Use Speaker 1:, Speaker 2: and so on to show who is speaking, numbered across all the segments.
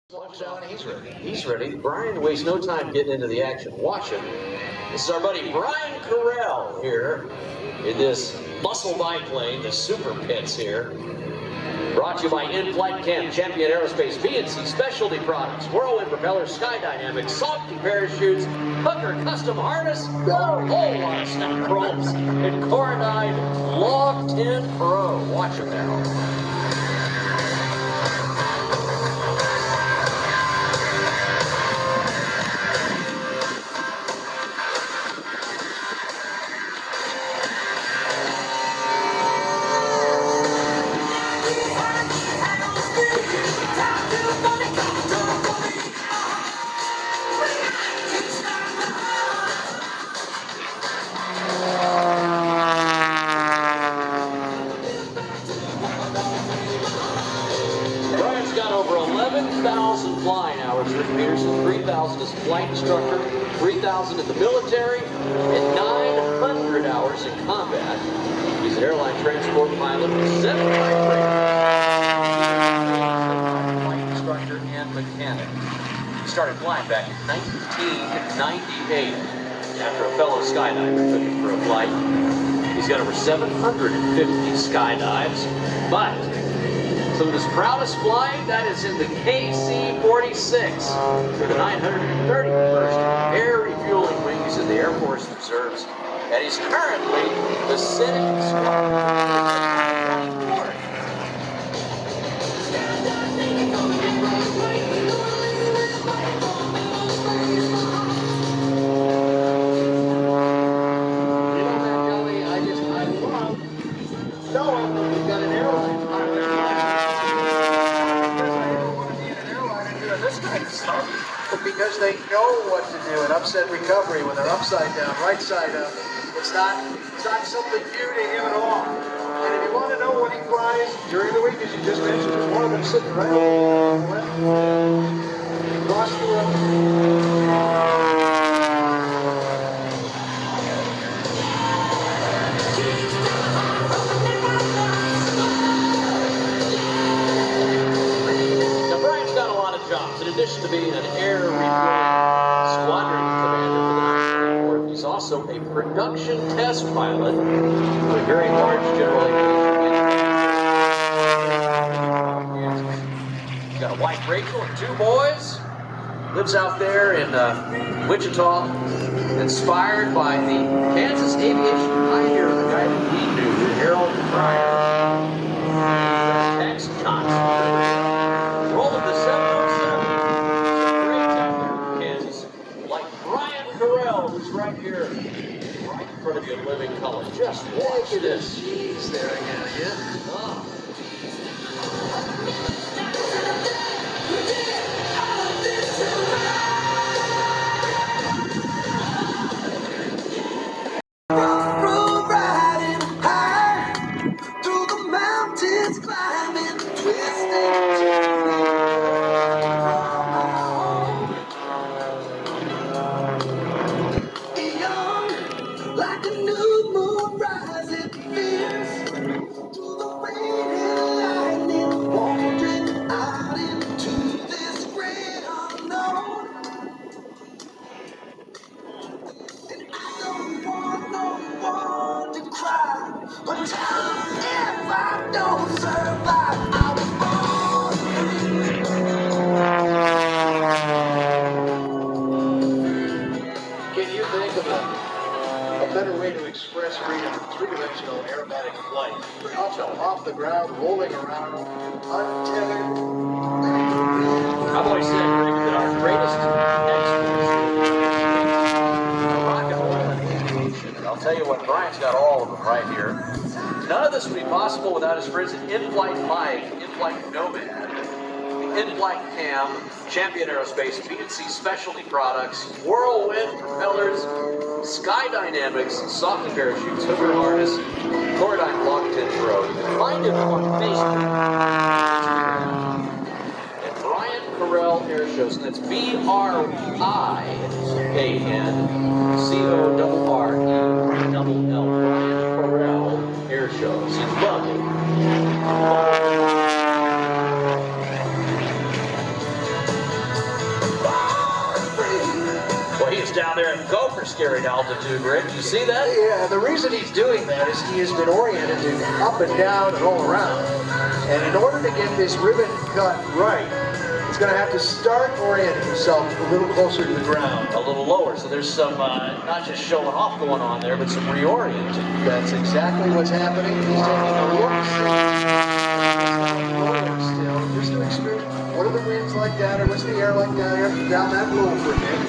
Speaker 1: Watch out, he's ready. He's ready. Brian wastes no time getting into the action. Watch it. This is our buddy Brian Correll here in this muscle biplane, the Super Pits here. Brought to you by In-Flight Cam, Champion Aerospace, VNC Specialty Products, Whirlwind Propellers, Sky Dynamics, Softy Parachutes, Hooker Custom Harness, a whole lot of stuff, chromes, and Correll Log 10 Pro. Watch it now. Got over 11,000 flying hours with Peterson, 3,000 as a flight instructor, 3,000 in the military, and 900 hours in combat. He's an airline transport pilot with 7 flight instructor and mechanic. He started flying back in 1998 after a fellow skydiver took him for a flight. He's got over 750 skydives, but some of his proudest flying, that is in the KC-46 for the 931st Air Refueling Wing. He's in the Air Force Reserves, and he's currently the sitting squadron. You know, man, Kelly, I love knowing that we've got an airline pilot.
Speaker 2: Because they know what to do in upset recovery when they're upside down, right side up. It's not something new to him at all. And if you want to know what he flies during the week, as you just mentioned, there's one of them sitting right over the left. Across the road.
Speaker 1: Jobs. In addition to being an air refueling squadron commander for the National Air Force, he's also a production test pilot for a very large general aviation. He's got a wife, Rachel, and 2 boys. Lives out there in Wichita. Inspired by the Kansas aviation pioneer, the guy that he knew, Harold Pryor. Text constantly. Rolling the 707. Correll, who's right here, right in front of you in living color. Just watch this.
Speaker 2: Jeez, there again, yeah.
Speaker 1: Oh.
Speaker 3: Road riding high through the mountains, climbing, twisting. Like a new moon rising fierce through the rain and lightning, wandering out into this great unknown. And I don't want no one to cry, but tell them if I don't survive, I was born.
Speaker 2: Can you think of a better way to express freedom than 3-dimensional aerobatic flight? Off the ground, rolling around, untethered.
Speaker 1: I've always said that our greatest exports are rock and roll and aviation. And I'll tell you what, Brian's got all of them right here. None of this would be possible without his friends at In-Flight Mike, In-Flight Nomad, In-Flight Cam, Champion Aerospace, VNC Specialty Products, Whirlwind Propellers, Sky Dynamics, Softy Parachutes, Hooker Harness, Correll Log 10 Pro. You can find him on Facebook, Instagram, and Brian Correll Airshows, and that's BRIANCORRELL, Brian Correll Airshows. You love it. is down there and go for scary altitude, Rick. You see that?
Speaker 2: Yeah, the reason he's doing that is he has been oriented to up and down and all around. And in order to get this ribbon cut right, he's going to have to start orienting himself a little closer to the ground.
Speaker 1: A little lower, so there's some, not just showing off going on there, but some reorienting.
Speaker 2: That's exactly what's happening. He's taking a look. Still, just to experience, what are the winds like down there? What's the air like down there? Down that road for him.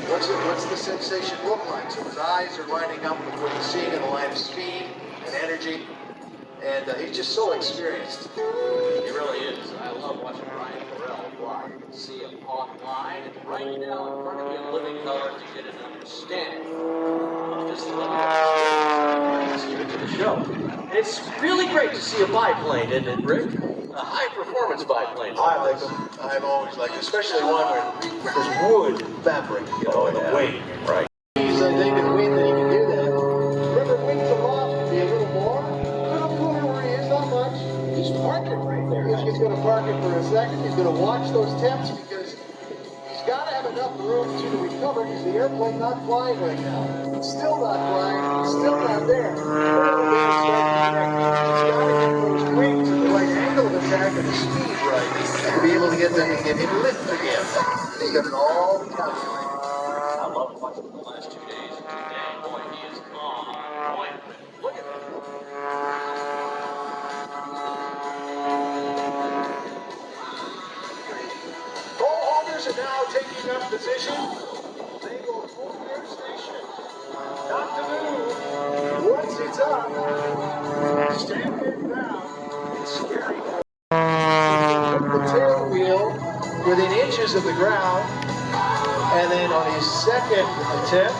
Speaker 2: What's the sensation look like? So his eyes are lining up with what he's seeing in the line of speed and energy. And he's just so experienced.
Speaker 1: He really is. I love watching Brian Correll fly. You can see him online and right now in front of you in living color to get an understanding. Just let me give it to the show. It's really great to see a biplane, isn't it, Rick? A high-performance biplane.
Speaker 2: I like them. I've always liked them, especially one where there's wood fabric, you know, in the wing.
Speaker 1: Right.
Speaker 2: He's thinking wind that he can do that. Remember, wings aloft can be a little more. A little cooler where he is, not much. Just park it right there. He's going to park it for a second. He's going to watch those temps because he's got to have enough room to recover because the airplane's not flying right now. It's still not flying. It's still not there. He's got to get those wings at the right angle of attack and the speed right to be able to get them to get him lift again. He's got it all calculated.
Speaker 1: I love watching the last 2 days. Today, boy, he is on point. Look at that.
Speaker 2: Pole holders are now taking up position. They will hold their station. Not to move. Once it's up, stand it down. It's scary. The tail wheel within inches of the ground. And then on his second attempt,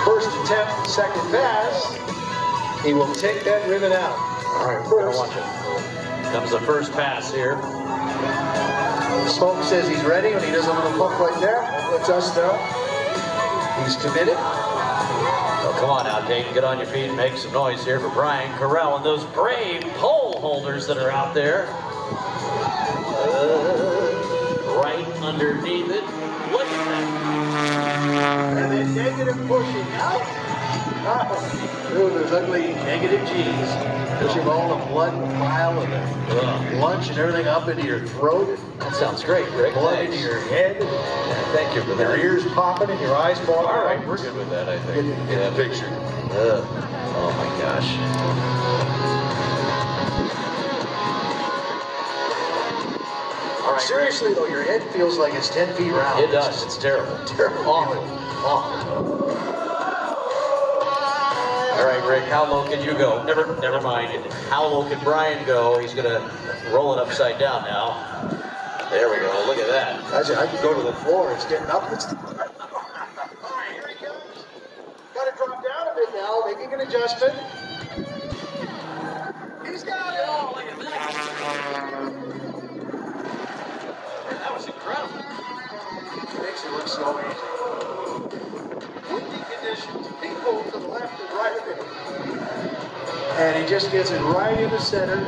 Speaker 2: first attempt, second pass, he will take that ribbon out.
Speaker 1: All right, we're gonna watch it. Comes the first pass here.
Speaker 2: Smoke says he's ready when he does a little look right there. That lets us know he's committed.
Speaker 1: Oh, come on now, Dayton, get on your feet and make some noise here for Brian Correll and those brave pole holders that are out there. Right underneath it. Look at that.
Speaker 2: And then negative pushing out. Ooh, those ugly negative G's. Pushing all the blood and bile and the lunch and everything up into your throat.
Speaker 1: That sounds great, Rick.
Speaker 2: Blood
Speaker 1: Thanks.
Speaker 2: into your head.
Speaker 1: Thank you for
Speaker 2: Your
Speaker 1: that.
Speaker 2: ears popping and your eyes falling.
Speaker 1: All right, we're good with that, I think.
Speaker 2: Get the picture.
Speaker 1: Oh my gosh. All right,
Speaker 2: Seriously though, your head feels like it's 10 feet round.
Speaker 1: It does. It's terrible.
Speaker 2: Terrible.
Speaker 1: Awful. Awful. All right, Rick, how low can you go? Never mind. How low can Brian go? He's going to roll it upside down now. There we go. Look at that.
Speaker 2: I can go to the floor. It's getting up. All right, here he comes. Got to drop down a bit now, making an adjustment. He's got it.
Speaker 1: Oh, look at that. That was incredible.
Speaker 2: Makes it look so easy. Windy conditions. People to the left and right of it. And he just gets it right in the center.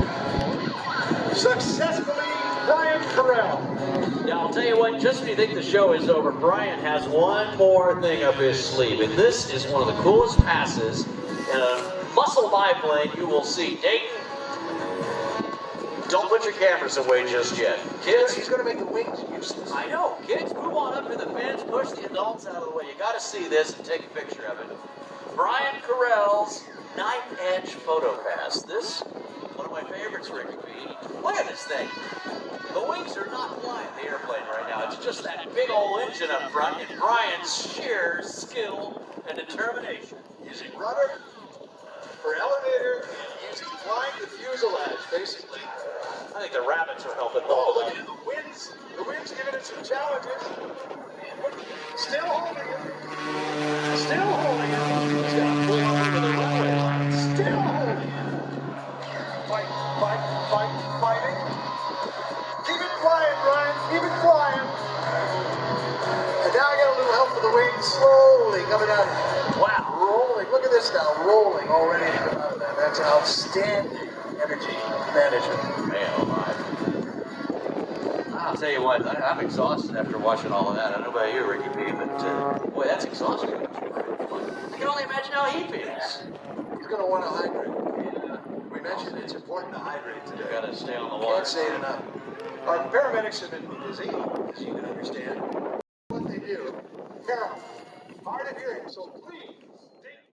Speaker 2: Successfully, Brian Correll.
Speaker 1: Now, I'll tell you what, just when you think the show is over, Brian has one more thing up his sleeve, and this is one of the coolest passes in a muscle biplane you will see. Dayton, don't put your cameras away just yet. Kids,
Speaker 2: He's going to make the wings useless.
Speaker 1: I know, kids, move on up to the fence, push the adults out of the way. You got to see this and take a picture of it. Brian Correll's knife-edge photo pass. This, one of my favorites, Rick B. Look at this thing. The wings are not flying the airplane right now. It's just that big old engine up front and Brian's sheer skill and determination.
Speaker 2: Using rudder for elevator and using flying the fuselage, basically.
Speaker 1: I think the rabbits are helping.
Speaker 2: Oh, look at the winds. The wind's giving it some challenges. Still holding it. Still holding it.
Speaker 1: He's got to pull up into the runway line.
Speaker 2: Still holding it. Fighting. Keep it flying, Brian. Keep it flying. And now I got a little help with the wings. Slowly coming out.
Speaker 1: Wow.
Speaker 2: Rolling. Look at this now. Rolling already to come out of that. That's outstanding energy management.
Speaker 1: Man, oh my. I'll tell you what, I'm exhausted after watching all of that. I don't know about you, Ricky B, but boy, that's exhausting. I can only imagine how he feels.
Speaker 2: He's going to want to hydrate. We mentioned it's important to hydrate today.
Speaker 1: You got to stay on the water.
Speaker 2: Can't say it enough. Our paramedics have been busy, as you can understand. What they do, Carol, hard of hearing, so please